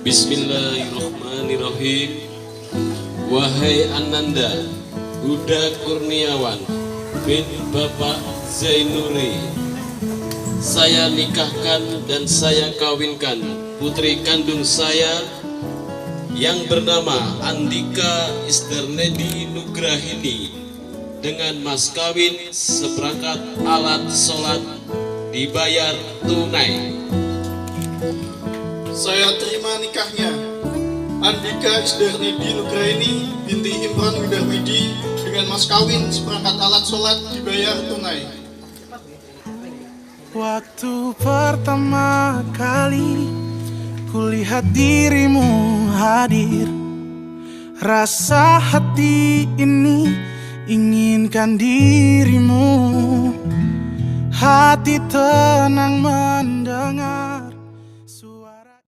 Bismillahirrahmanirrahim. Wahai Ananda Huda Kurniawan bin Bapak Zainuri, saya nikahkan dan saya kawinkan putri kandung saya yang bernama Andika Isdernedi Nugrahini dengan mas kawin seperangkat alat sholat dibayar tunai. Saya terima nikahnya Andika Isdernedi Nugrahini binti Imran Widarwidi dengan mas kawin seperangkat alat sholat dibayar tunai. Waktu pertama kali kulihat dirimu hadir, rasa hati ini inginkan dirimu. Hati tenang mendengar